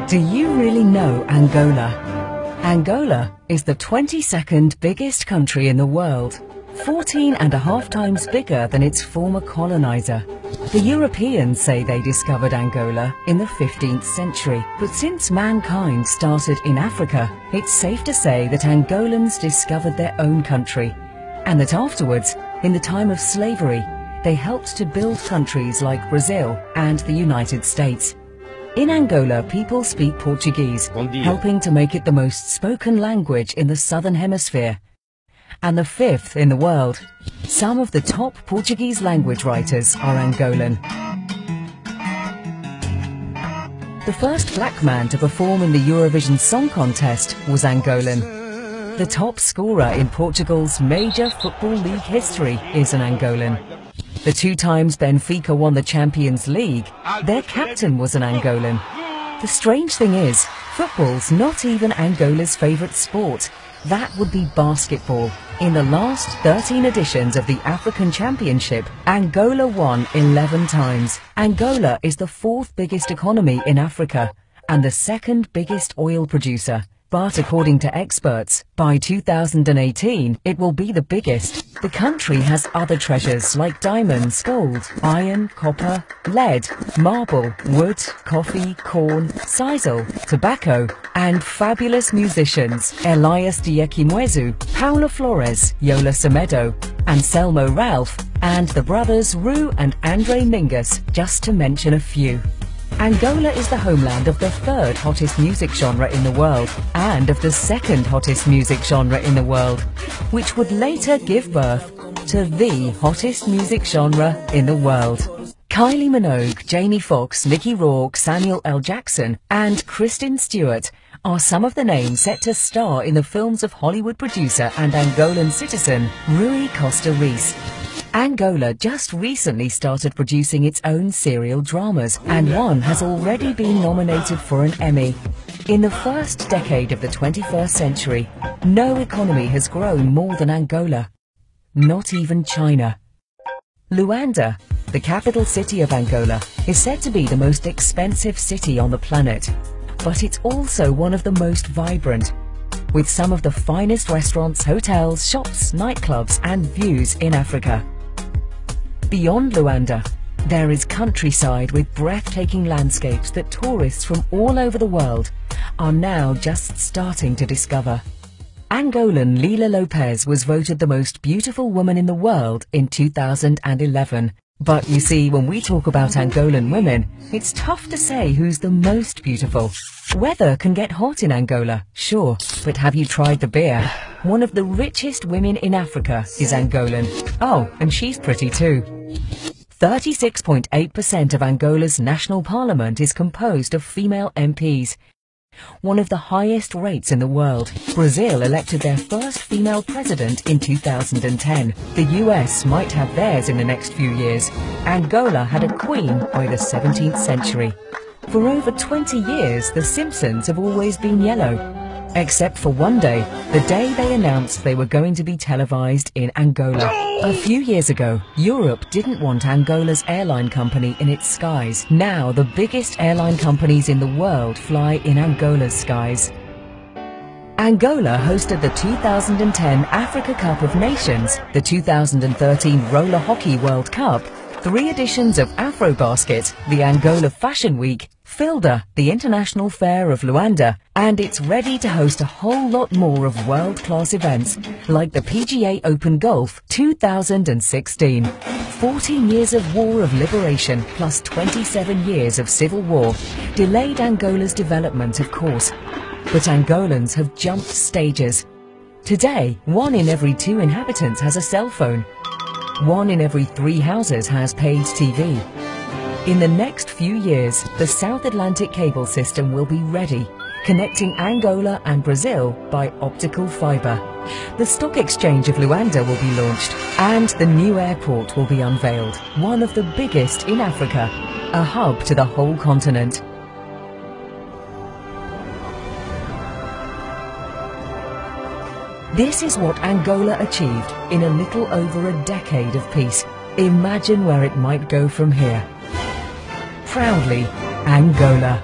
Do you really know Angola? Angola is the 22nd biggest country in the world, 14.5 times bigger than its former colonizer. The Europeans say they discovered Angola in the 15th century, but since mankind started in Africa, it's safe to say that Angolans discovered their own country, and that afterwards, in the time of slavery, they helped to build countries like Brazil and the United States. In Angola, people speak Portuguese, helping to make it the most spoken language in the Southern Hemisphere, and the 5th in the world. Some of the top Portuguese language writers are Angolan. The first black man to perform in the Eurovision Song Contest was Angolan. The top scorer in Portugal's major football league history is an Angolan. The 2 times Benfica won the Champions League, their captain was an Angolan. The strange thing is, football's not even Angola's favourite sport. That would be basketball. In the last 13 editions of the African Championship, Angola won 11 times. Angola is the 4th biggest economy in Africa and the 2nd biggest oil producer. But according to experts, by 2018, it will be the biggest. The country has other treasures like diamonds, gold, iron, copper, lead, marble, wood, coffee, corn, sisal, tobacco, and fabulous musicians Elias Diekimwezu, Paula Flores, Yola Semedo, Anselmo Ralph, and the brothers Rue and Andre Mingus, just to mention a few. Angola is the homeland of the 3rd hottest music genre in the world and of the 2nd hottest music genre in the world, which would later give birth to the hottest music genre in the world. Kylie Minogue, Jamie Foxx, Mickey Rourke, Samuel L. Jackson and Kristen Stewart are some of the names set to star in the films of Hollywood producer and Angolan citizen Rui Costa Reis. Angola just recently started producing its own serial dramas, and one has already been nominated for an Emmy. In the first decade of the 21st century, no economy has grown more than Angola. Not even China. Luanda, the capital city of Angola, is said to be the most expensive city on the planet, but it's also one of the most vibrant, with some of the finest restaurants, hotels, shops, nightclubs and views in Africa. Beyond Luanda, there is countryside with breathtaking landscapes that tourists from all over the world are now just starting to discover. Angolan Lila Lopez was voted the most beautiful woman in the world in 2011. But you see, when we talk about Angolan women, it's tough to say who's the most beautiful. Weather can get hot in Angola, sure, but have you tried the beer? One of the richest women in Africa is Angolan. Oh, and she's pretty too. 36.8% of Angola's national parliament is composed of female MPs, one of the highest rates in the world. Brazil elected their first female president in 2010. The US might have theirs in the next few years. Angola had a queen by the 17th century. For over 20 years, the Simpsons have always been yellow. Except for one day, the day they announced they were going to be televised in Angola. A few years ago, Europe didn't want Angola's airline company in its skies. Now, the biggest airline companies in the world fly in Angola's skies. Angola hosted the 2010 Africa Cup of Nations, the 2013 Roller Hockey World Cup, 3 editions of Afrobasket, the Angola Fashion Week, Filda, the International Fair of Luanda, and it's ready to host a whole lot more of world-class events like the PGA Open Golf 2016. 14 years of war of liberation plus 27 years of civil war delayed Angola's development, of course, but Angolans have jumped stages. Today, 1 in every 2 inhabitants has a cell phone. 1 in every 3 houses has paid TV. In the next few years, the South Atlantic cable system will be ready, connecting Angola and Brazil by optical fibre. The stock exchange of Luanda will be launched, and the new airport will be unveiled, one of the biggest in Africa, a hub to the whole continent. This is what Angola achieved in a little over a decade of peace. Imagine where it might go from here. Proudly, Angola.